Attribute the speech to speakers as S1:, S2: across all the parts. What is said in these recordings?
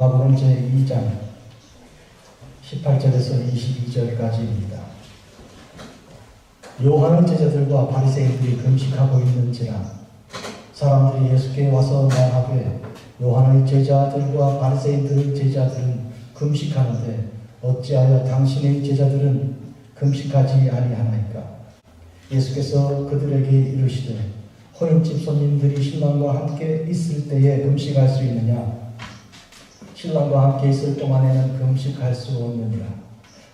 S1: 마가복음 제2장 18절에서 22절까지입니다. 요한의 제자들과 바리새인들이 금식하고 있는지라 사람들이 예수께 와서 말하되 요한의 제자들과 바리새인들의 제자들은 금식하는데 어찌하여 당신의 제자들은 금식하지 아니하나이까? 예수께서 그들에게 이르시되 혼인집 손님들이 신랑과 함께 있을 때에 금식할 수 있느냐? 신랑과 함께 있을 동안에는 금식할 수 없느니라.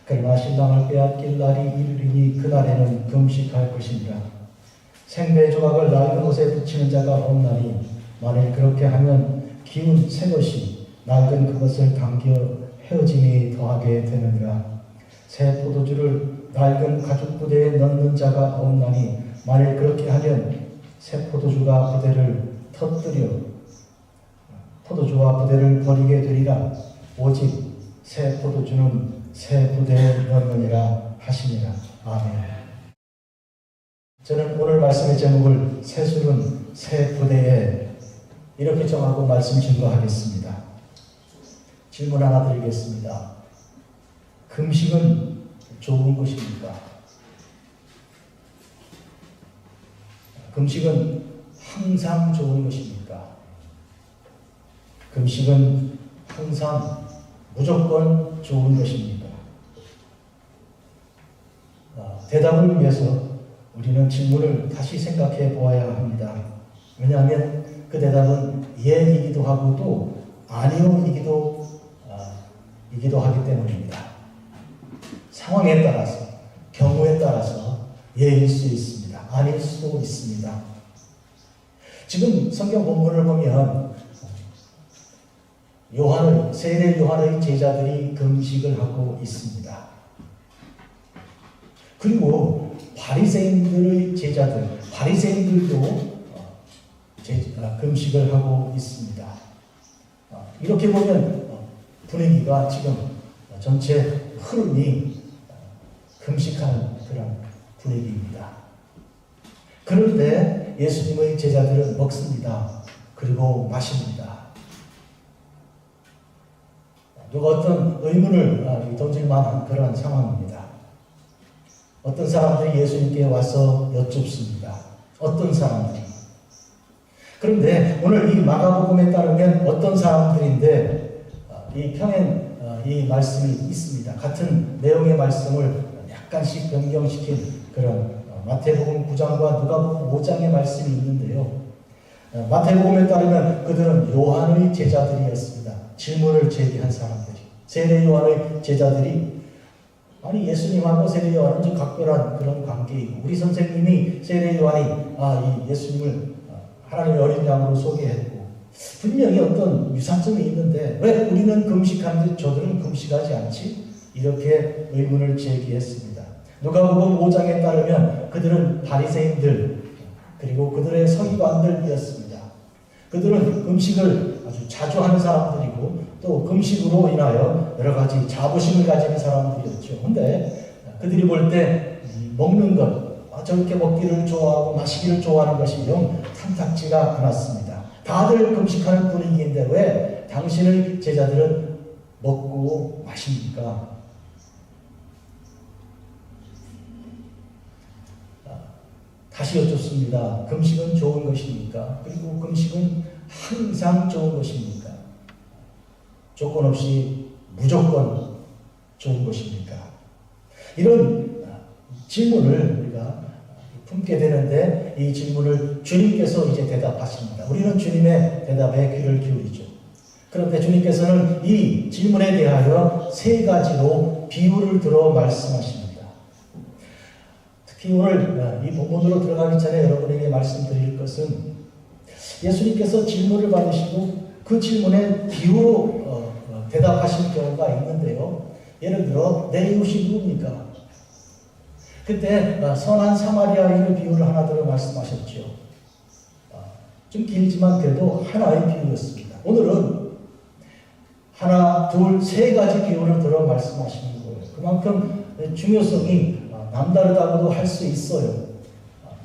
S1: 그러나 신랑을 빼앗길 날이 이르리니 그날에는 금식할 것이니라. 생배 조각을 낡은 옷에 붙이는 자가 없나니 만일 그렇게 하면 기운 새 것이 낡은 그것을 당겨 헤어짐이 더하게 되느니라. 새 포도주를 낡은 가죽 부대에 넣는 자가 없나니 만일 그렇게 하면 새 포도주가 부대를 터뜨려 포도주와 부대를 버리게 되리라. 오직 새 포도주는 새 부대에 넣느니라 하시니라. 아멘. 저는 오늘 말씀의 제목을 새 술은 새 부대에 이렇게 정하고 말씀 증거하겠습니다. 질문 하나 드리겠습니다. 금식은 좋은 것입니까? 금식은 항상 좋은 것입니까? 금식은 항상 무조건 좋은 것입니까? 대답을 위해서 우리는 질문을 다시 생각해 보아야 합니다. 왜냐하면 그 대답은 예이기도 하고 또 아니오이기도 하기 때문입니다. 상황에 따라서, 경우에 따라서 예일 수 있습니다. 아닐 수도 있습니다. 지금 성경 본문을 보면 세례 요한의 제자들이 금식을 하고 있습니다. 그리고 바리새인들의 제자들, 바리새인들도 금식을 하고 있습니다. 이렇게 보면 분위기가 지금 전체 흐름이 금식하는 그런 분위기입니다. 그런데 예수님의 제자들은 먹습니다. 그리고 마십니다. 누가 어떤 의문을 던질 만한 그런 상황입니다. 어떤 사람들이 예수님께 와서 여쭙습니다. 어떤 사람들이. 그런데 오늘 이 마가복음에 따르면 어떤 사람들인데 이 평행 이 말씀이 있습니다. 같은 내용의 말씀을 약간씩 변경시킨 그런 마태복음 9장과 누가복음 5장의 말씀이 있는데요. 마태복음에 따르면 그들은 요한의 제자들이었습니다. 질문을 제기한 사람들이. 세례 요한의 제자들이 아니 예수님하고 세례 요한은 좀 각별한 그런 관계이고 우리 선생님이 세례 요한이 이 예수님을 하나님의 어린 양으로 소개했고 분명히 어떤 유사점이 있는데 왜 우리는 금식하는데 저들은 금식하지 않지? 이렇게 의문을 제기했습니다. 누가복음 5장에 따르면 그들은 바리새인들 그리고 그들의 서기관들이었습니다. 그들은 금식을 아주 자주 하는 사람들이고 또 금식으로 인하여 여러 가지 자부심을 가지는 사람들이었죠. 그런데 그들이 볼 때 먹는 것, 저렇게 먹기를 좋아하고 마시기를 좋아하는 것이 영 탐탁지가 않았습니다. 다들 금식하는 분위기인데 왜 당신의 제자들은 먹고 마십니까? 다시 여쭙습니다. 금식은 좋은 것입니까? 그리고 금식은 항상 좋은 것입니까? 조건 없이 무조건 좋은 것입니까? 이런 질문을 우리가 품게 되는데 이 질문을 주님께서 이제 대답하십니다. 우리는 주님의 대답에 귀를 기울이죠. 그런데 주님께서는 이 질문에 대하여 세 가지로 비유를 들어 말씀하십니다. 특히 오늘 이 본문으로 들어가기 전에 여러분에게 말씀드릴 것은 예수님께서 질문을 받으시고 그 질문에 비유로 대답하신 경우가 있는데요. 예를 들어 내 이웃이 누굽니까? 그때 선한 사마리아인의 비유를 하나 들어 말씀하셨죠. 좀 길지만 그래도 하나의 비유였습니다. 오늘은 하나, 둘, 세 가지 비유를 들어 말씀하시는 거예요. 그만큼 중요성이 남다르다고도 할 수 있어요.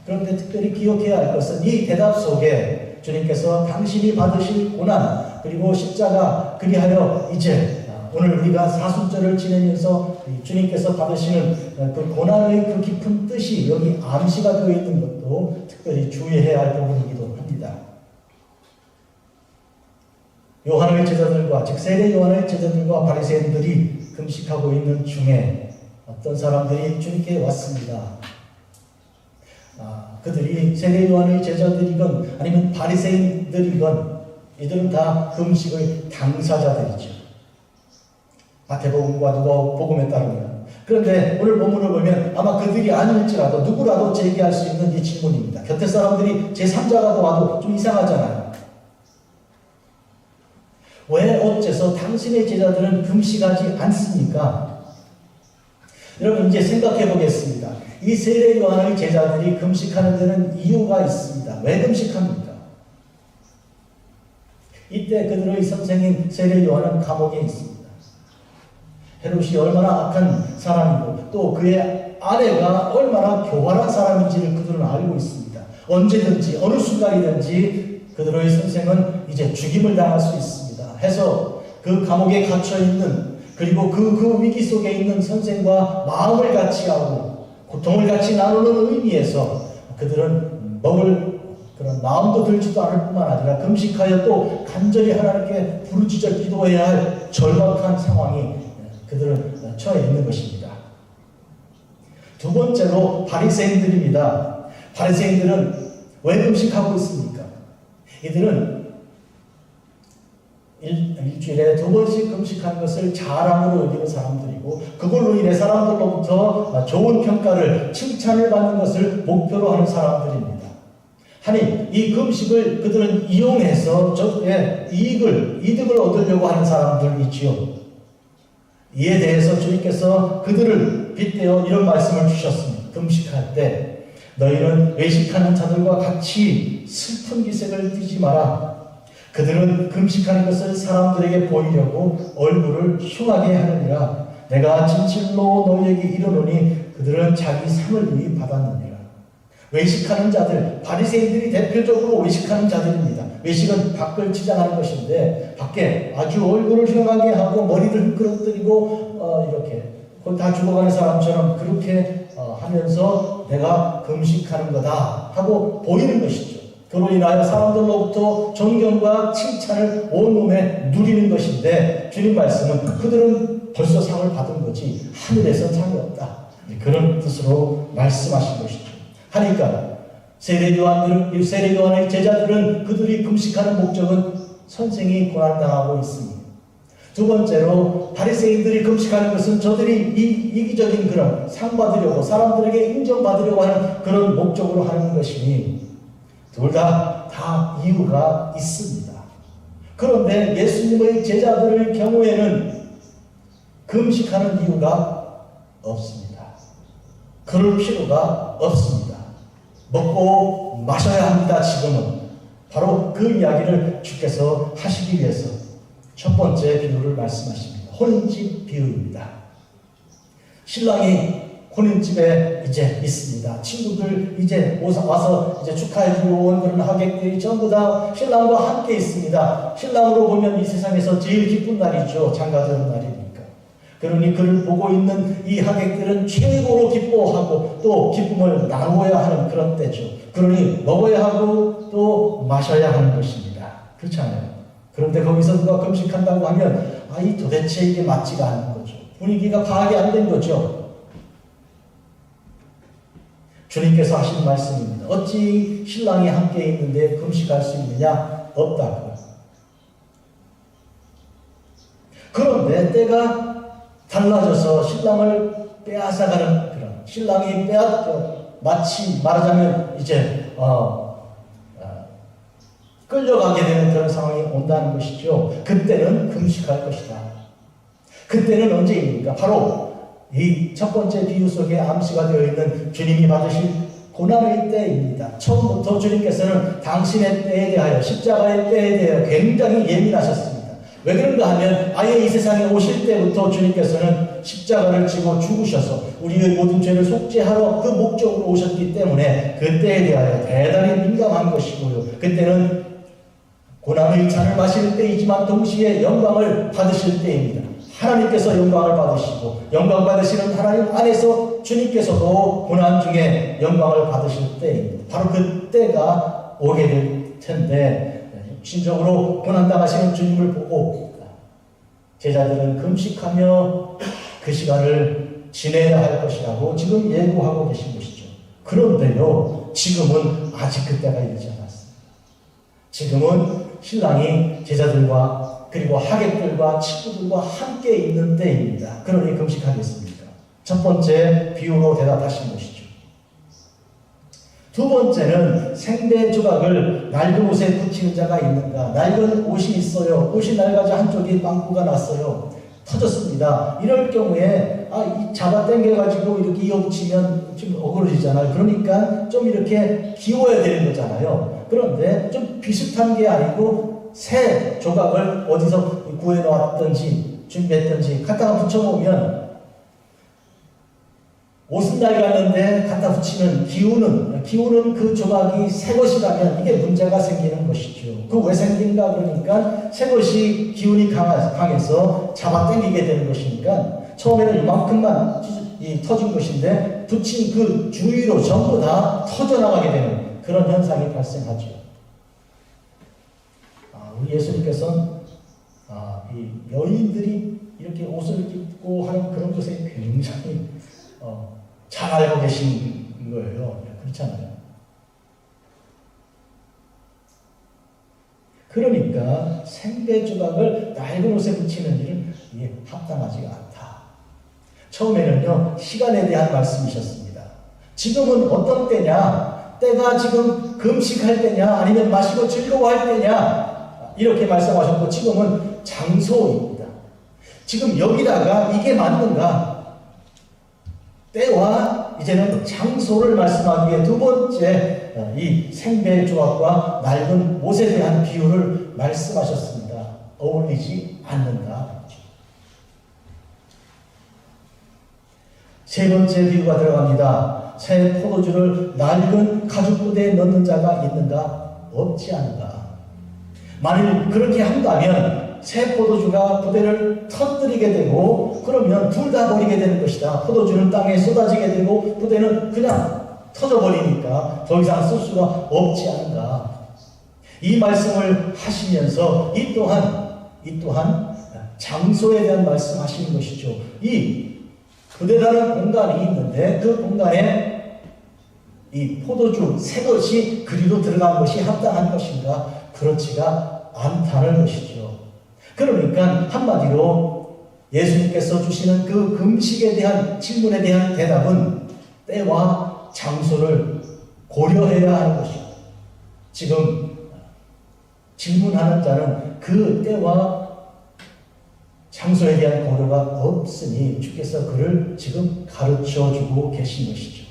S1: 그런데 특별히 기억해야 할 것은 이 대답 속에 주님께서 당신이 받으실 고난 그리고 십자가 그리하여 이제 오늘 우리가 사순절을 지내면서 주님께서 받으시는 그 고난의 그 깊은 뜻이 여기 암시가 되어 있는 것도 특별히 주의해야 할 부분이기도 합니다. 요한의 제자들과 즉 세례 요한의 제자들과 바리새인들이 금식하고 있는 중에 어떤 사람들이 주님께 왔습니다. 그들이 세례 요한의 제자들이건 아니면 바리새인들이건 이들은 다 금식의 당사자들이죠. 마태복음과 누가복음에 따르면. 그런데 오늘 본문을 보면 아마 그들이 아닐지라도 누구라도 제기할 수 있는 이 질문입니다. 곁에 사람들이 제3자가 와도 좀 이상하잖아요. 왜 어째서 당신의 제자들은 금식하지 않습니까? 여러분 이제 생각해 보겠습니다. 이 세례 요한의 제자들이 금식하는 데는 이유가 있습니다. 왜 금식합니까? 이때 그들의 선생인 세례 요한은 감옥에 있습니다. 헤롯이 얼마나 악한 사람이고 또 그의 아내가 얼마나 교활한 사람인지를 그들은 알고 있습니다. 언제든지 어느 순간이든지 그들의 선생은 이제 죽임을 당할 수 있습니다. 해서 그 감옥에 갇혀있는 그리고 그 위기 속에 있는 선생과 마음을 같이 하고 고통을 같이 나누는 의미에서 그들은 먹을 그런 마음도 들지도 않을 뿐만 아니라 금식하여 또 간절히 하나님께 부르짖어 기도해야 할 절박한 상황이 그들은 처해 있는 것입니다. 두 번째로 바리새인들입니다. 바리새인들은 왜 금식하고 있습니까? 이들은 일주일에 2번씩 금식하는 것을 자랑으로 여기는 사람들이고 그걸로 인해 사람들로부터 좋은 평가를 칭찬을 받는 것을 목표로 하는 사람들입니다. 아니 이 금식을 그들은 이용해서 저의 이득을 얻으려고 하는 사람들이지요. 이에 대해서 주님께서 그들을 빗대어 이런 말씀을 주셨습니다. 금식할 때 너희는 외식하는 자들과 같이 슬픈 기색을 띠지 마라. 그들은 금식하는 것을 사람들에게 보이려고 얼굴을 흉하게 하느니라. 내가 진실로 너희에게 이르노니 그들은 자기 상을 이미 받았느니라. 외식하는 자들, 바리새인들이 대표적으로 외식하는 자들입니다. 외식은 밖을 치장하는 것인데 밖에 아주 얼굴을 흉하게 하고 머리를 끌어들이고 이렇게 다 죽어가는 사람처럼 그렇게 하면서 내가 금식하는 거다 하고 보이는 것이죠. 그로 인하여 사람들로부터 존경과 칭찬을 온몸에 누리는 것인데 주님 말씀은 그들은 벌써 상을 받은 거지 하늘에서 상이 없다. 그런 뜻으로 말씀하신 것이죠. 하니까 세례 요한의 제자들은 그들이 금식하는 목적은 선생이 고난당하고 있습니다. 두 번째로 바리새인들이 금식하는 것은 저들이 이기적인 그런 상 받으려고 사람들에게 인정받으려고 하는 그런 목적으로 하는 것이니 둘 다 이유가 있습니다. 그런데 예수님의 제자들의 경우에는 금식하는 이유가 없습니다. 그럴 필요가 없습니다. 먹고 마셔야 합니다. 지금은 바로 그 이야기를 주께서 하시기 위해서 첫 번째 비유를 말씀하십니다. 혼인집 비유입니다. 신랑이 혼인집에 이제 있습니다. 친구들 이제 와서 이제 축하해주러 온 그런 하객들이 전부 다 신랑과 함께 있습니다. 신랑으로 보면 이 세상에서 제일 기쁜 날이죠. 장가드는 날이니까. 그러니 그를 보고 있는 이 하객들은 최고로 기뻐하고 또 기쁨을 나누어야 하는 그런 때죠. 그러니 먹어야 하고 또 마셔야 하는 것입니다. 그렇잖아요. 그런데 거기서 누가 금식한다고 하면 이 도대체 이게 맞지가 않는 거죠. 분위기가 파악이 안 된 거죠. 주님께서 하신 말씀입니다. 어찌 신랑이 함께 있는데 금식할 수 있느냐? 없다고. 그런데 때가 달라져서 신랑을 빼앗아가는 그런 신랑이 마치 말하자면 이제 끌려가게 되는 그런 상황이 온다는 것이죠. 그때는 금식할 것이다. 그때는 언제입니까? 바로 이 첫 번째 비유 속에 암시가 되어 있는 주님이 받으실 고난의 때입니다. 처음부터 주님께서는 당신의 때에 대하여 십자가의 때에 대하여 굉장히 예민하셨습니다. 왜 그런가 하면 아예 이 세상에 오실 때부터 주님께서는 십자가를 지고 죽으셔서 우리의 모든 죄를 속죄하러 그 목적으로 오셨기 때문에 그 때에 대하여 대단히 민감한 것이고요. 그때는 고난의 잔을 마실 때이지만 동시에 영광을 받으실 때입니다. 하나님께서 영광을 받으시고 영광 받으시는 하나님 안에서 주님께서도 고난 중에 영광을 받으실 때입니다. 바로 그때가 오게 될 텐데 육신적으로 고난당하시는 주님을 보고 제자들은 금식하며 그 시간을 지내야 할 것이라고 지금 예고하고 계신 것이죠. 그런데요, 지금은 아직 그때가 이르지 않았습니다. 지금은 신랑이 제자들과 그리고 하객들과 친구들과 함께 있는 때입니다. 그러니 금식하겠습니까? 첫 번째 비유로 대답하신 것이죠. 두 번째는 생배 조각을 낡은 옷에 붙이는 자가 있는가? 낡은 옷이 있어요. 옷이 낡아져 한쪽이 빵꾸가 났어요. 터졌습니다. 이럴 경우에 이 잡아당겨가지고 이렇게 이어붙이면 좀 어그러지잖아요. 그러니까 좀 이렇게 기워야 되는 거잖아요. 그런데 좀 비슷한 게 아니고 새 조각을 어디서 구해놓았든지 준비했든지 갖다가 붙여놓으면 옷은 낡았는데 갖다 붙이면 기우는 그 조각이 새 것이라면 이게 문제가 생기는 것이죠. 그 왜 생긴가 그러니까 새 것이 기운이 강해서 잡아당기게 되는 것이니까 처음에는 이만큼만 터진 것인데 붙인 그 주위로 전부 다 터져나가게 되는 그런 현상이 발생하죠. 우리 예수님께서는 이 여인들이 이렇게 옷을 입고 하는 그런 것에 굉장히 잘 알고 계신 거예요. 그렇잖아요. 그러니까 생배 조각을 낡은 옷에 붙이는 일은 이게 합당하지가 않다. 처음에는요, 시간에 대한 말씀이셨습니다. 지금은 어떤 때냐? 때가 지금 금식할 때냐? 아니면 마시고 즐거워할 때냐? 이렇게 말씀하셨고, 지금은 장소입니다. 지금 여기다가 이게 맞는가? 때와 이제는 장소를 말씀하기 위해 두 번째 이 생배 조각과 낡은 옷에 대한 비유를 말씀하셨습니다. 어울리지 않는다. 세 번째 비유가 들어갑니다. 새 포도주를 낡은 가죽 부대에 넣는 자가 있는가? 없지 않은가? 만일 그렇게 한다면 새 포도주가 부대를 터뜨리게 되고 그러면 둘 다 버리게 되는 것이다. 포도주는 땅에 쏟아지게 되고 부대는 그냥 터져버리니까 더 이상 쓸 수가 없지 않은가. 이 말씀을 하시면서 이 또한 장소에 대한 말씀하시는 것이죠. 이 부대라는 공간이 있는데 그 공간에 이 포도주 새 것이 그리로 들어간 것이 합당한 것인가? 그렇지가 않다는 것이죠. 그러니까 한마디로 예수님께서 주시는 그 금식에 대한 질문에 대한 대답은 때와 장소를 고려해야 하는 것입니다. 지금 질문하는 자는 그 때와 장소에 대한 고려가 없으니 주께서 그를 지금 가르쳐주고 계신 것이죠.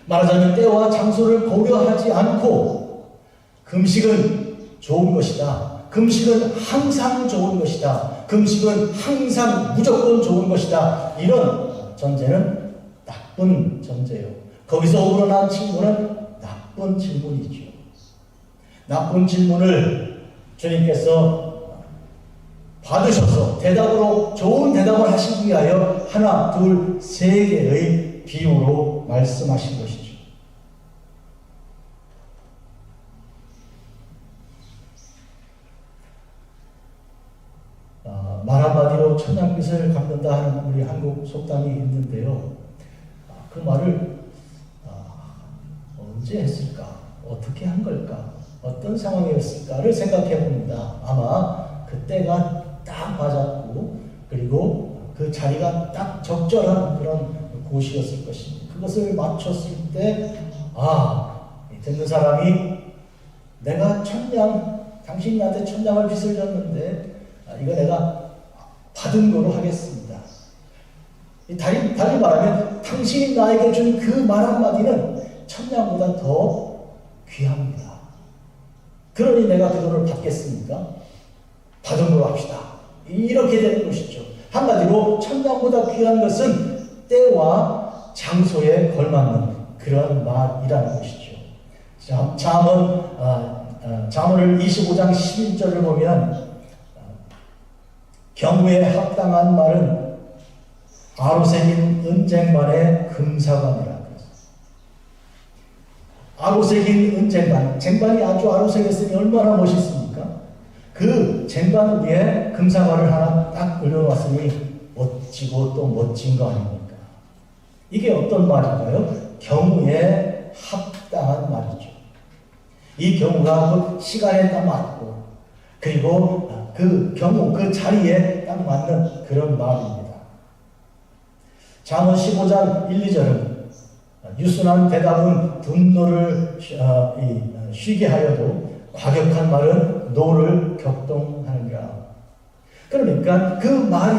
S1: 말하자면 때와 장소를 고려하지 않고 금식은 좋은 것이다. 금식은 항상 좋은 것이다. 금식은 항상 무조건 좋은 것이다. 이런 전제는 나쁜 전제예요. 거기서 우러난 질문은 나쁜 질문이죠. 나쁜 질문을 주님께서 받으셔서 대답으로 좋은 대답을 하시기 위하여 하나, 둘, 세 개의 비유로 말씀하신 것이죠. 말 한마디로 천냥빚을 갚는다 하는 우리 한국 속담이 있는데요. 그 말을 언제 했을까? 어떻게 한 걸까? 어떤 상황이었을까를 생각해 봅니다. 아마 그때가 딱 맞았고 그리고 그 자리가 딱 적절한 그런 곳이었을 것입니다. 그것을 맞췄을 때 듣는 사람이 내가 당신이 나한테 천냥을 빚을 졌는데 이거 내가 받은 거로 하겠습니다. 달리 말하면 당신이 나에게 준 그 말 한마디는 천냥보다 더 귀합니다. 그러니 내가 그 돈을 받겠습니까? 받은 걸로 합시다. 이렇게 되는 것이죠. 한마디로 천냥보다 귀한 것은 때와 장소에 걸맞는 그런 말이라는 것이죠. 잠언을 25장 11절을 보면 경우에 합당한 말은 아로새긴 은쟁반의 금사관이라. 아로새긴 은쟁반, 쟁반이 아주 아로새겼으니 얼마나 멋있습니까? 그 쟁반 위에 금사관을 하나 딱 올려놨으니 멋지고 또 멋진 거 아닙니까? 이게 어떤 말인가요? 경우에 합당한 말이죠. 이 경우가 그 시간에 딱 맞고, 그리고 그 경우, 그 자리에 딱 맞는 그런 말입니다. 잠언 15장 1, 2절은 유순한 대답은 분노를 쉬게 하여도 과격한 말은 노를 격동하느니라. 그러니까 그 말이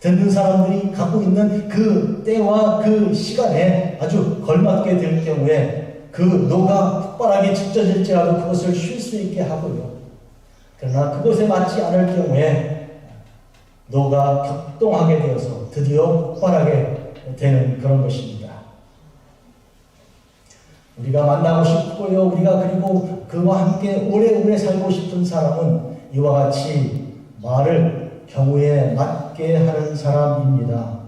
S1: 듣는 사람들이 갖고 있는 그 때와 그 시간에 아주 걸맞게 될 경우에 그 노가 폭발하게 찢어질지라도 그것을 쉴 수 있게 하고요. 그러나 그것에 맞지 않을 경우에 노가 격동하게 되어서 드디어 폭발하게 되는 그런 것입니다. 우리가 만나고 싶고요. 우리가 그리고 그와 함께 오래오래 살고 싶은 사람은 이와 같이 말을 경우에 맞게 하는 사람입니다.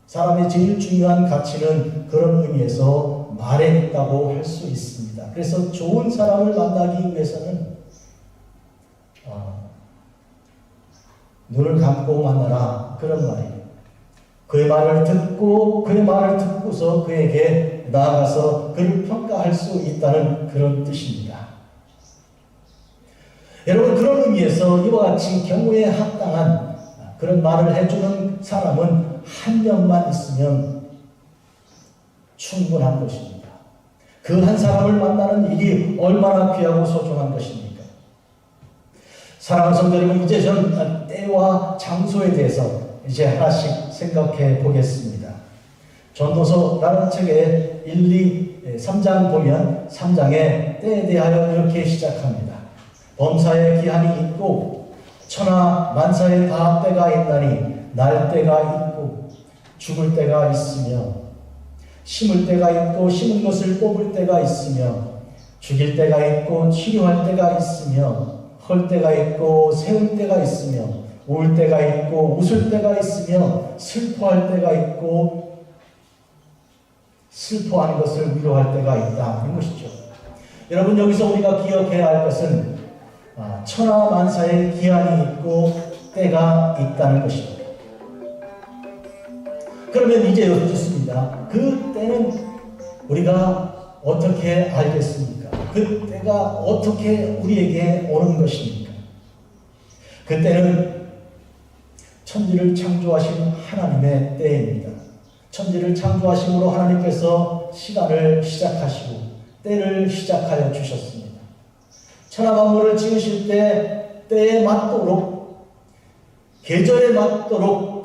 S1: 사람의 제일 중요한 가치는 그런 의미에서 말에 있다고 할 수 있습니다. 그래서 좋은 사람을 만나기 위해서는 눈을 감고 만나라, 그런 말이에요. 그의 말을 듣고서 그에게 나아가서 그를 평가할 수 있다는 그런 뜻입니다. 여러분, 그런 의미에서 이와 같이 경우에 합당한 그런 말을 해주는 사람은 한 명만 있으면 충분한 것입니다. 그 한 사람을 만나는 일이 얼마나 귀하고 소중한 것입니까? 사랑하는 성도 여러분, 이제 전 때와 장소에 대해서 이제 하나씩 생각해 보겠습니다. 전도서라는 책의 3장 보면 3장에 때에 대하여 이렇게 시작합니다. 범사에 기한이 있고 천하 만사에 다 때가 있나니 날 때가 있고 죽을 때가 있으며 심을 때가 있고 심은 것을 뽑을 때가 있으며 죽일 때가 있고 치료할 때가 있으며 헐 때가 있고 세울 때가 있으며 울 때가 있고 웃을 때가 있으며 슬퍼할 때가 있고 슬퍼하는 것을 위로할 때가 있다 하는 것이죠. 여러분, 여기서 우리가 기억해야 할 것은 천하 만사에 기한이 있고 때가 있다는 것입니다. 그러면 이제 여쭙습니다. 그 때는 우리가 어떻게 알겠습니까? 그 때가 어떻게 우리에게 오는 것입니까? 그 때는 천지를 창조하신 하나님의 때입니다. 천지를 창조하심으로 하나님께서 시간을 시작하시고 때를 시작하여 주셨습니다. 천하 만물을 지으실 때 때에 맞도록, 계절에 맞도록,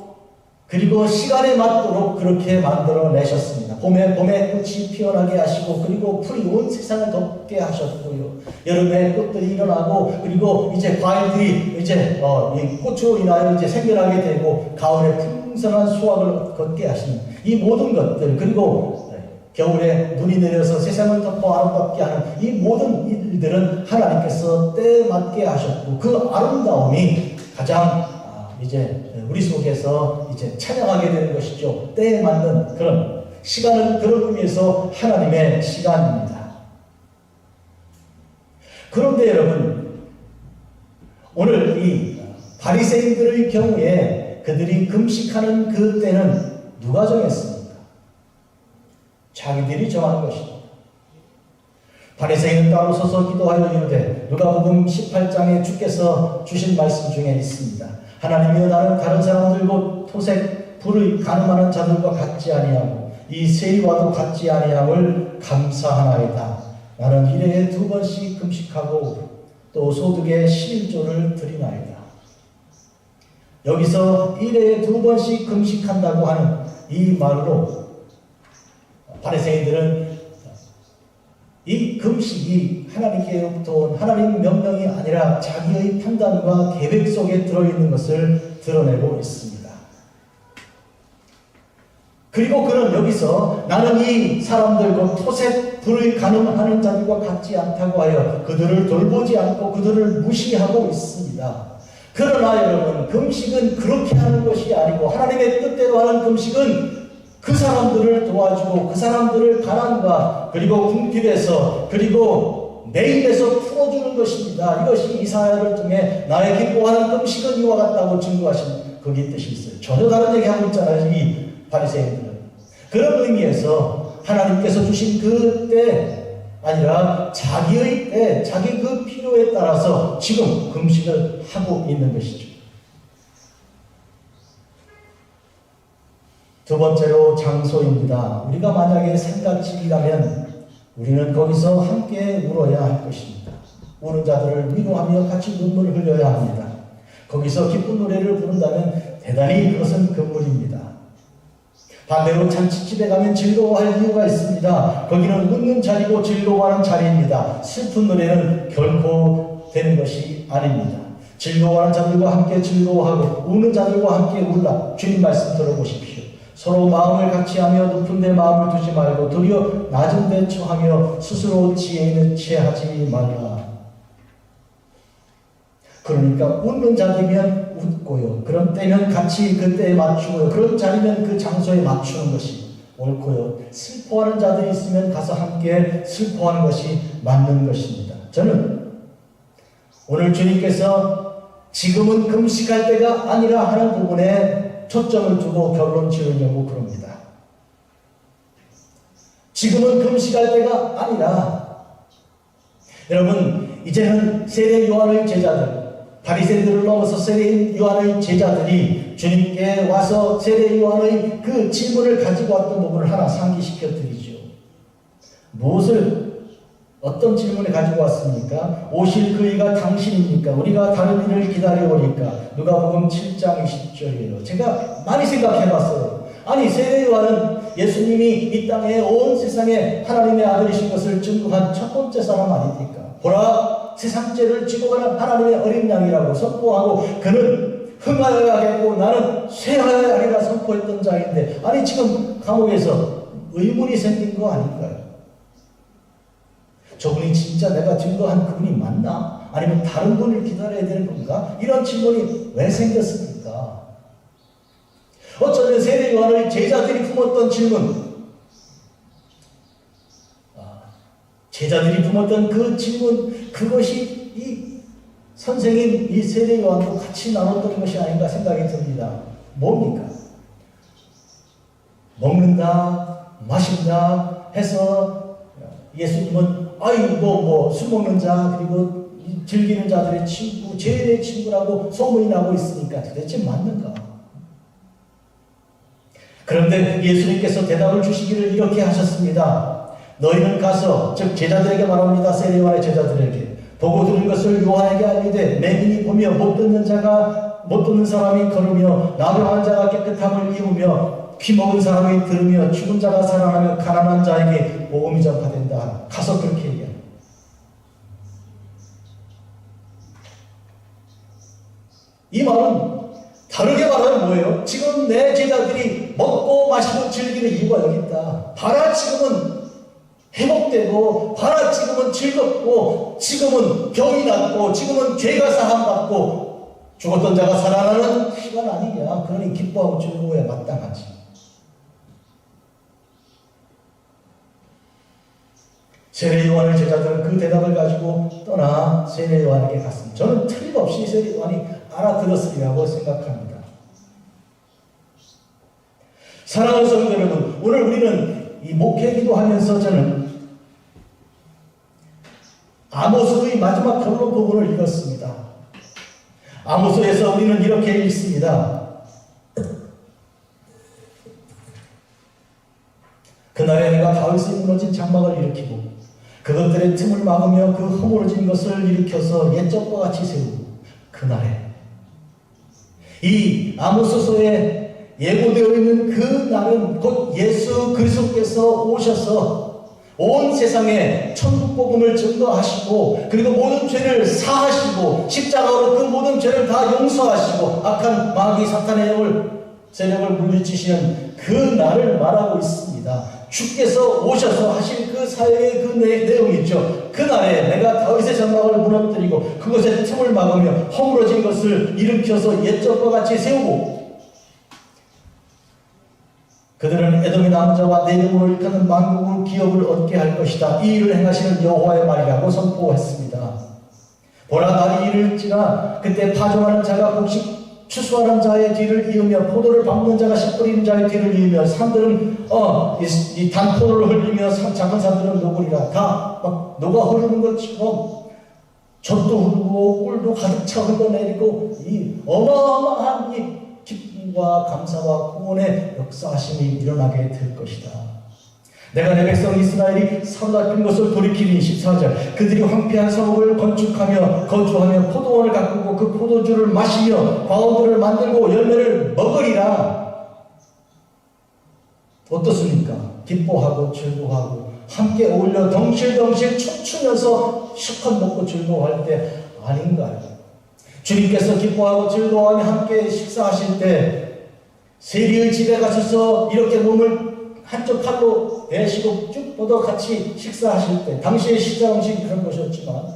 S1: 그리고 시간에 맞도록 그렇게 만들어내셨습니다. 봄에 꽃이 피어나게 하시고, 그리고 풀이 온 세상을 덮게 하셨고요. 여름에 꽃들이 일어나고, 그리고 이제 과일들이 이제 이 꽃으로 인하여 이제 생겨나게 되고, 가을에 풍성한 수확을 걷게 하시는 이 모든 것들, 그리고 겨울에 눈이 내려서 세상을 덮어 아름답게 하는 이 모든 일들은 하나님께서 때에 맞게 하셨고, 그 아름다움이 가장 이제 우리 속에서 이제 찬양하게 되는 것이죠. 때에 맞는 그런 시간은 그런 의미에서 하나님의 시간입니다. 그런데 여러분, 오늘 이 바리새인들의 경우에 그들이 금식하는 그 때는 누가 정했습니까? 자기들이 정한 것입니다. 바리새인은 따로 서서 기도하여 이르되, 누가복음 18장에 주께서 주신 말씀 중에 있습니다. 하나님이여, 나는 다른 사람들과 토색 불의 가늠하는 자들과 같지 아니하고 이 세리와도 같지 아니함을 감사하나이다. 나는 일회에 2번씩 금식하고 또 소득의 11조를 드리나이다. 여기서 일회에 2번씩 금식한다고 하는 이 말로 바리새인들은 이 금식이 하나님께로부터 온 하나님 명령이 아니라 자기의 판단과 계획 속에 들어있는 것을 드러내고 있습니다. 그리고 그는 여기서 나는 이 사람들과 토색 불의 가늠하는 자들과 같지 않다고 하여 그들을 돌보지 않고 그들을 무시하고 있습니다. 그러나 여러분, 금식은 그렇게 하는 것이 아니고 하나님의 뜻대로 하는 금식은 그 사람들을 도와주고 그 사람들을 가난과 그리고 궁핍에서 그리고 매임에서 풀어주는 것입니다. 이것이 이사야를 통해 나의 기뻐하는 금식은 이와 같다고 증거하신 거기에 뜻이 있어요. 전혀 다른 얘기하고 있잖아요, 이 바리새인들은. 그런 의미에서 하나님께서 주신 그 때 아니라 자기의 때, 자기 그 필요에 따라서 지금 금식을 하고 있는 것이죠. 두 번째로 장소입니다. 우리가 만약에 산갓집이 가면 우리는 거기서 함께 울어야 할 것입니다. 우는 자들을 위로하며 같이 눈물을 흘려야 합니다. 거기서 기쁜 노래를 부른다면 대단히 그것은 금물입니다. 반대로 잔치집에 가면 즐거워할 이유가 있습니다. 거기는 웃는 자리고 즐거워하는 자리입니다. 슬픈 노래는 결코 되는 것이 아닙니다. 즐거워하는 자들과 함께 즐거워하고 우는 자들과 함께 울라. 주님 말씀 들어보십시오. 서로 마음을 같이하며 높은 데 마음을 두지 말고 도리어 낮은 데 처하며 스스로 지혜는 취하지 말라. 그러니까 웃는 자들이면 웃고요. 그런 때면 같이 그때에 맞추고요. 그런 자리면 그 장소에 맞추는 것이 옳고요. 슬퍼하는 자들이 있으면 가서 함께 슬퍼하는 것이 맞는 것입니다. 저는 오늘 주님께서 지금은 금식할 때가 아니라 하는 부분에 초점을 두고 결론 지으려고 그럽니다. 지금은 금식할 때가 아니라 여러분, 이제는 세례 요한의 제자들, 바리새인들을 넘어서 세례 요한의 제자들이 주님께 와서 세례 요한의 그 질문을 가지고 왔던 부분을 하나 상기시켜 드리죠. 어떤 질문을 가지고 왔습니까? 오실 그이가 당신입니까? 우리가 다른 일을 기다려오니까. 누가복음 7장 20절이에요. 제가 많이 생각해 봤어요. 아니, 세례 요한은 예수님이 이 땅에 온 세상에 하나님의 아들이신 것을 증거한 첫 번째 사람 아닙니까? 보라, 세상 죄를 지고 가는 하나님의 어린 양이라고 선포하고 그는 흥하여야겠고 나는 쇠하여야 하리라 선포했던 자인데, 아니 지금 감옥에서 의문이 생긴 거 아닐까요? 저분이 진짜 내가 증거한 그분이 맞나? 아니면 다른 분을 기다려야 되는 건가? 이런 질문이 왜 생겼습니까? 어쩌면 세례 요한의 제자들이 품었던 질문, 제자들이 품었던 그 질문, 그것이 이 선생님, 이 세례 요한도 같이 나눴던 것이 아닌가 생각이 듭니다. 뭡니까? 먹는다, 마신다 해서 예수님은 술 먹는 자, 그리고 즐기는 자들의 친구, 죄인의 친구라고 소문이 나고 있으니까 도대체 맞는가? 그런데 예수님께서 대답을 주시기를 이렇게 하셨습니다. 너희는 가서, 즉 제자들에게 말합니다. 세례 요한의 제자들에게 보고 들은 것을 요한에게 알리되 맹인이 보며 못 듣는 사람이 걸으며 나병한 자가 깨끗함을 입으며 피 먹은 사람이 들으며 죽은 자가 살아나며 가난한 자에게 복음이 전파된다. 가서 그렇게 얘기합니다. 이 말은 다르게 말하면 뭐예요? 지금 내 제자들이 먹고 마시고 즐기는 이유가 여기 있다. 봐라, 지금은 회복되고, 봐라, 지금은 즐겁고, 지금은 병이 낫고, 지금은 죄가 사함받고, 죽었던 자가 살아나는 시간 아니냐. 그러니 기뻐하고 즐거워야 마땅하지. 세례 요한의 제자들은 그 대답을 가지고 떠나 세례 요한에게 갔습니다. 저는 틀림없이 세례 요한이 알아들었으리라고 생각합니다. 사랑하는 성도 여러분, 오늘 우리는 이 목회기도 하면서 저는 아모스의 마지막 결론 부분을 읽었습니다. 아모스에서 우리는 이렇게 읽습니다. 그날에 내가 다윗이 무너진 장막을 일으키고 그것들의 틈을 막으며 그 허물어진 것을 일으켜서 옛적과 같이 세우고, 그날에 이 아모스서에 예고되어 있는 그 날은 곧 예수 그리스도께서 오셔서 온 세상에 천국 복음을 증거하시고, 그리고 모든 죄를 사하시고 십자가로 그 모든 죄를 다 용서하시고 악한 마귀 사탄의 세력을 물리치시는 그 날을 말하고 있습니다. 주께서 오셔서 하신 그 사역의 그 내용이 있죠. 그날에 내가 다윗의 장막을 무너뜨리고 그곳에 틈을 막으며 허물어진 것을 일으켜서 옛적과 같이 세우고 그들은 에돔의 남자와 내 이름으로 일컫는 만국의 기업을 얻게 할 것이다. 이 일을 행하시는 여호와의 말이라고 선포했습니다. 보라, 날이 이를지나 그때 파종하는 자가 곡식 추수하는 자의 뒤를 이으며 포도를 밟는 자가 씨 뿌리는 자의 뒤를 이으며 산들은 이 단포도를 흘리며 작은 산들은 녹으리라. 다 막 녹아 흐르는 것처럼 젖도 흐르고 꿀도 가득 차 흘러내리고 이 어마어마한 이 기쁨과 감사와 구원의 역사하심이 일어나게 될 것이다. 내가 내 백성 이스라엘이 사로잡힌 것을 돌이키니 14절 그들이 황폐한 성읍을 건축하며 거주하며 포도원을 가꾸고 그 포도주를 마시며 과원들을 만들고 열매를 먹으리라. 어떻습니까? 기뻐하고 즐거워하고 함께 어울려 덩실덩실 춤추면서 실컷 먹고 즐거워할 때 아닌가요? 주님께서 기뻐하고 즐거워하며 함께 식사하실 때 세리의 집에 가셔서 이렇게 몸을 한쪽 팔로 대시고 쭉 뻗어 같이 식사하실 때 당시의 식사 방식이 그런 것이었지만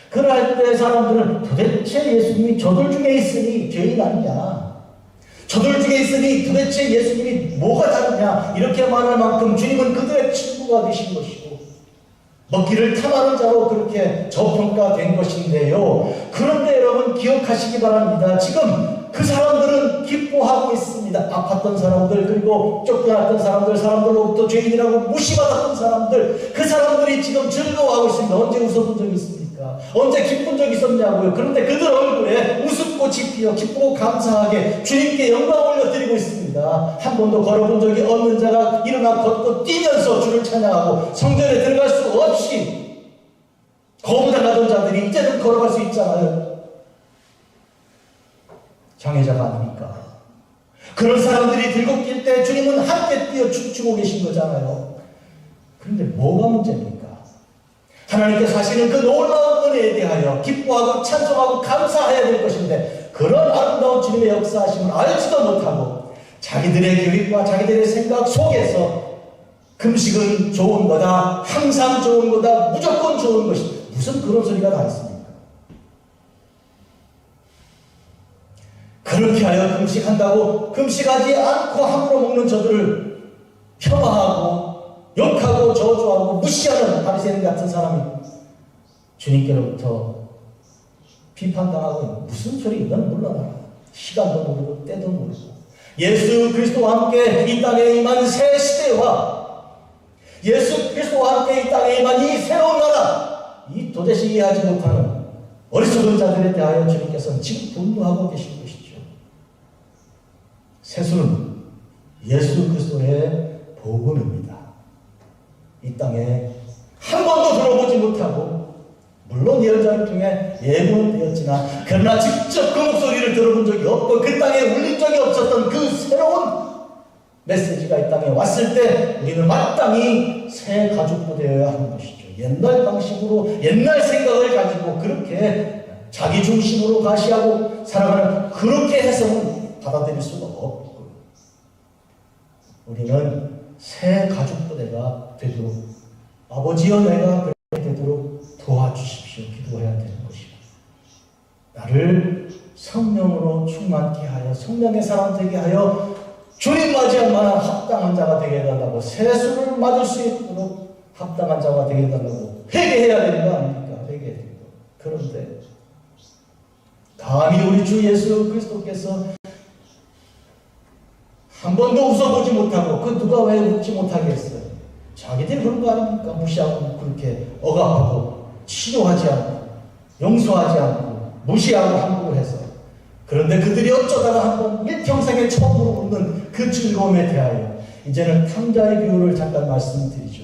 S1: 그럴 때 사람들은 도대체 예수님이 저들 중에 있으니 죄인 아니냐, 저들 중에 있으니 도대체 예수님이 뭐가 다르냐 이렇게 말할 만큼 주님은 그들의 친구가 되신 것이고 먹기를 탐하는 자로 그렇게 저평가된 것인데요. 그런데 여러분 기억하시기 바랍니다. 지금 그 사람들은 기뻐하고 있습니다. 아팠던 사람들, 그리고 쫓겨났던 사람들, 사람들로부터 죄인이라고 무시받았던 사람들, 그 사람들이 지금 즐거워하고 있습니다. 언제 웃어본 적이 있습니까? 언제 기쁜 적이 있었냐고요. 그런데 그들 얼굴에 웃음꽃이 피어 기쁘고 감사하게 주님께 영광 올려드리고 있습니다. 한 번도 걸어본 적이 없는 자가 일어나 걷고 뛰면서 주를 찬양하고 성전에 들어갈 수 없이 거부당하던 자들이 이제는 걸어갈 수 있잖아요. 장애자가 아닙니까? 그런 사람들이 들고 뛸 때 주님은 함께 뛰어 춤추고 계신 거잖아요. 그런데 뭐가 문제입니까? 하나님께서 하시는 그 놀라운 은혜에 대하여 기뻐하고 찬송하고 감사해야 될 것인데 그런 아름다운 주님의 역사하심을 알지도 못하고 자기들의 교육과 자기들의 생각 속에서 금식은 좋은 거다, 항상 좋은 거다, 무조건 좋은 것이다. 무슨 그런 소리가 다 있습니까? 그렇게 하여 금식한다고 금식하지 않고 함부로 먹는 저들을 폄하하고 욕하고 저주하고 무시하는 바리새인 같은 사람이 주님께로부터 비판당하고 무슨 소리, 넌 물러나라. 시간도 모르고 때도 모르고 예수 그리스도와 함께 이 땅에 임한 새 시대와 예수 그리스도와 함께 이 땅에 임한 이 새로운 나라, 이 도대체 이해하지 못하는 어리석은 자들에 대하여 주님께서는 지금 분노하고 계신 것이죠. 세수는 예수 그리스도의 복음입니다. 이 땅에 한 번도 들어보지 못하고 물론 예언자를 통해 예고는 되었지만 그러나 직접 그 목소리를 들어본 적이 없고 그 땅에 울린 적이 없었던 그 새로운 메시지가 이 땅에 왔을 때 우리는 마땅히 새 가족도 되어야 하는 것이죠. 옛날 방식으로 옛날 생각을 가지고 그렇게 자기 중심으로 가시하고 살아가는 그렇게 해서는 받아들일 수가 없고 우리는 새 가족부대가 되도록 아버지여 내가 그렇게 되도록 도와주십시오. 기도해야 되는 것입니다. 나를 성령으로 충만케 하여 성령의 사람 되게 하여 주님 맞이할 만한 합당한 자가 되게 해달라고 세수를 맞을 수 있도록 합당한 자가 되게 해달라고 회개해야 되는 거 아닙니까? 회개해야 되는 거. 그런데 감히 우리 주 예수 그리스도께서 한 번도 웃어보지 못하고 그 누가 왜 웃지 못하게 했어요? 자기들이 그런 거 아닙니까? 무시하고 그렇게 억압하고 치료하지 않고 용서하지 않고 무시하고 함부로 해서 그런데 그들이 어쩌다가 한번 일평생에 처음으로 웃는 그 즐거움에 대하여 이제는 탕자의 비유를 잠깐 말씀드리죠.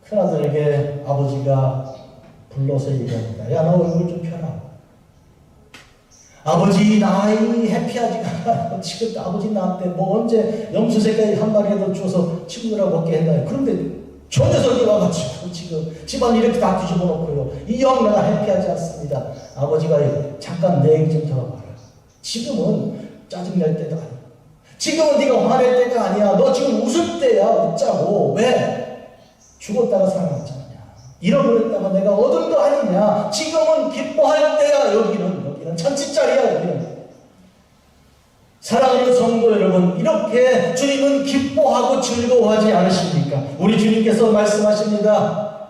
S1: 큰아들에게 아버지가 불러서 얘기합니다. 야, 너 얼굴 좀 펴라. 아버지 나이 해피하지가 않아요. 지금 아버지 나한테 뭐 언제 염소새끼 한 마리라도 줘서 친구들하고 먹게 했나요? 그런데 저 녀석이 와가지고 지금 집안 이렇게 다 뒤집어 놓고요. 이 영 내가 해피하지 않습니다. 아버지가 잠깐 내 얘기 좀 들어봐라. 지금은 짜증낼 때도 아니야. 지금은 네가 화낼 때가 아니야. 너 지금 웃을 때야. 웃자고. 왜? 죽었다가 살아났잖아. 잃어버렸다가 내가 얻은 거 아니냐. 지금은 기뻐할 때야. 여기는 천지짜리야. 여기는. 사랑하는 성도 여러분, 이렇게 주님은 기뻐하고 즐거워하지 않으십니까? 우리 주님께서 말씀하십니다.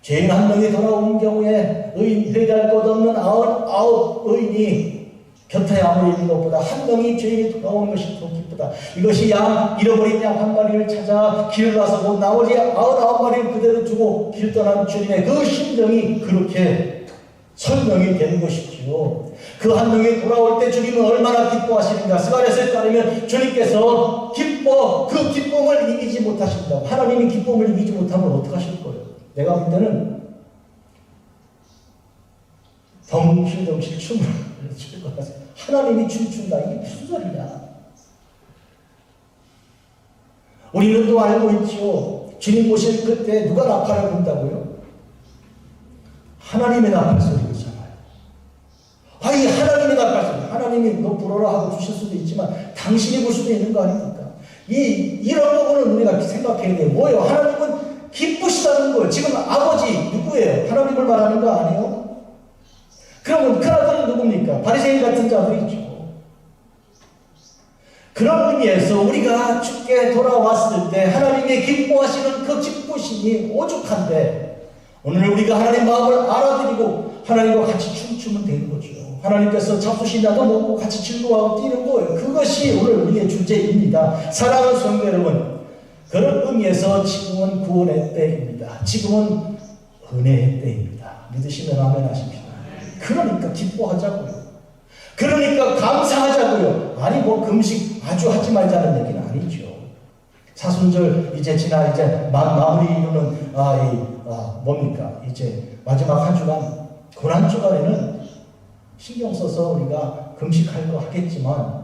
S1: 죄인 한 명이 돌아온 경우에 회개할 것 없는 99 의인이 곁에 아무리 있는 것보다 한 명이 죄인이 돌아오는 것이 더 기쁘다. 이것이 양, 잃어버린 양 한 마리를 찾아 길을 나서고 나머지 99마리를 그대로 두고 길 떠난 주님의 그 심정이 그렇게 설명이 되는 것이지요. 그 한 명이 돌아올 때 주님은 얼마나 기뻐하시는가. 스가랴서에 따르면 주님께서 그 기쁨을 이기지 못하신다고. 하나님이 기쁨을 이기지 못하면 어떡하실 거예요? 내가 볼 때는 덩실덩실 춤을 출 것 같아요. 하나님이 춤춘다. 이게 무슨 소리냐? 우리는 또 알고 있지요. 주님 오실 그때 누가 나팔을 분다고요? 하나님의 나팔 소리잖아요. 아니, 하나님의 나팔 소리. 하나님이 너 불어라 하고 주실 수도 있지만 당신이 볼 수도 있는 거 아닙니까? 이런 부분은 우리가 생각해야 돼요. 뭐예요? 하나님은 기쁘시다는 거예요. 지금 아버지 누구예요? 하나님을 말하는 거 아니에요? 그러면 그 아들은 누굽니까? 바리새인 같은 자들이죠. 그런 의미에서 우리가 주께 돌아왔을 때 하나님의 기뻐하시는 그 기쁘심이 오죽한데 오늘 우리가 하나님 마음을 알아드리고 하나님과 같이 춤추면 되는 거죠. 하나님께서 잡수신다도 먹고 같이 즐거워하고 뛰는 거예요. 그것이 오늘 우리의 주제입니다. 사랑하는 성도 여러분, 그런 의미에서 지금은 구원의 때입니다. 지금은 은혜의 때입니다. 믿으시면 아멘 하십시오. 그러니까 기뻐하자고요. 그러니까 감사하자고요. 아니 뭐 금식 아주 하지 말자는 얘기는 아니죠. 사순절 이제 마무리 이루는 뭡니까? 이제 마지막 한 주간 고난 주간에는 신경 써서 우리가 금식할 거 하겠지만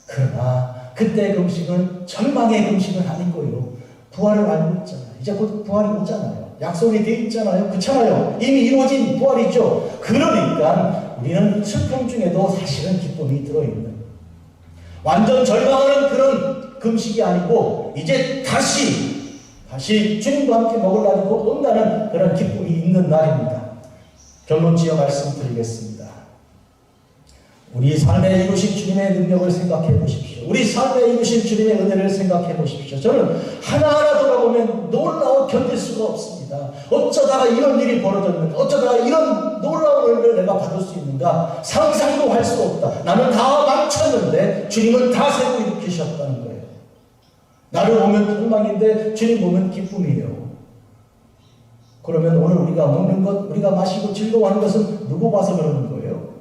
S1: 그러나 그때 금식은 절망의 금식은 아닌 거예요. 부활을 알고 있잖아요. 이제 곧 부활이 오잖아요. 약속이 되어 있잖아요. 그렇잖아요. 이미 이루어진 부활이죠. 그러니까 우리는 슬픔 중에도 사실은 기쁨이 들어있는 완전 절망하는 그런 금식이 아니고 이제 다시 주님과 함께 먹을 날이 곧 온다는 그런 기쁨이 있는 날입니다. 결론 지어 말씀드리겠습니다. 우리 삶에 이루신 주님의 능력을 생각해 보십시오. 우리 삶에 이루신 주님의 은혜를 생각해 보십시오. 저는 하나하나 돌아보면 놀라워 견딜 수가 없습니다. 어쩌다가 이런 일이 벌어졌는가? 어쩌다가 이런 놀라운 은혜를 내가 받을 수 있는가? 상상도 할 수 없다. 나는 다 망쳤는데 주님은 다 세고 일으키셨다는 거예요. 나를 보면 절망인데 주님 보면 기쁨이에요. 그러면 오늘 우리가 먹는 것, 우리가 마시고 즐거워하는 것은 누구 봐서 그러는 거예요?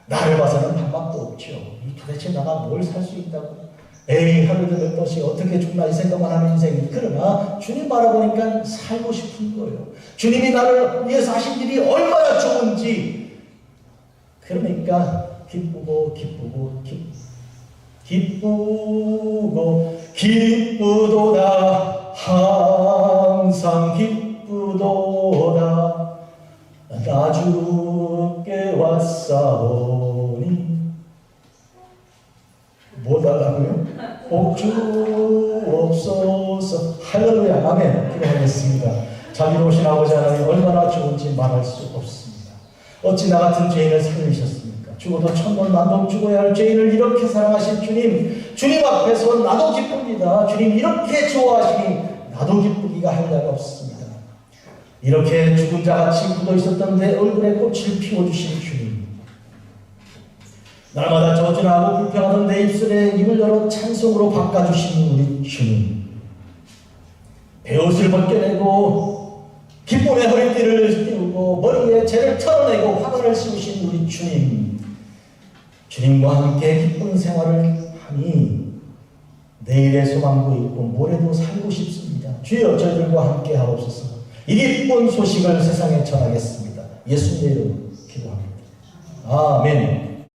S1: 나를 봐서는 방법도 없죠. 도대체 내가 뭘 살 수 있다고? 에이, 하루에도 몇 번씩 어떻게 죽나 이 생각만 하는 인생이. 그러나 주님 바라보니까 살고 싶은 거예요. 주님이 나를 위해서 하신 일이 얼마나 좋은지. 그러니까 기쁘도다 항상 기쁘도다 나 주께 왔사오니 뭐 달라고요? 복주옵소서. 할렐루야 아멘. 기도하겠습니다. 자비로우신 아버지 하나님 얼마나 좋은지 말할 수 없습니다. 어찌 나 같은 죄인을 살리셨습니까? 죽어도 천번 만번 죽어야 할 죄인을 이렇게 사랑하신 주님 앞에서 나도 기쁩니다. 주님 이렇게 좋아하시니 나도 기쁘기가 할 나가 없습니다. 이렇게 죽은 자같이 묻어 있었던 내 얼굴에 꽃을 피워주신 주님, 날마다 저주나고 불평하던 내 입술에 입을 열어 찬송으로 바꿔주신 우리 주님, 베옷을 벗겨내고 기쁨의 허리띠를 띄우고 머리에 죄를 털어내고 화관을 씌우신 우리 주님과 함께 기쁜 생활을 하니 내일의 소망도 있고 모레도 살고 싶습니다. 주여 저희들과 함께 하옵소서. 이 기쁜 소식을 세상에 전하겠습니다. 예수님의 이름으로 기도합니다. 아멘.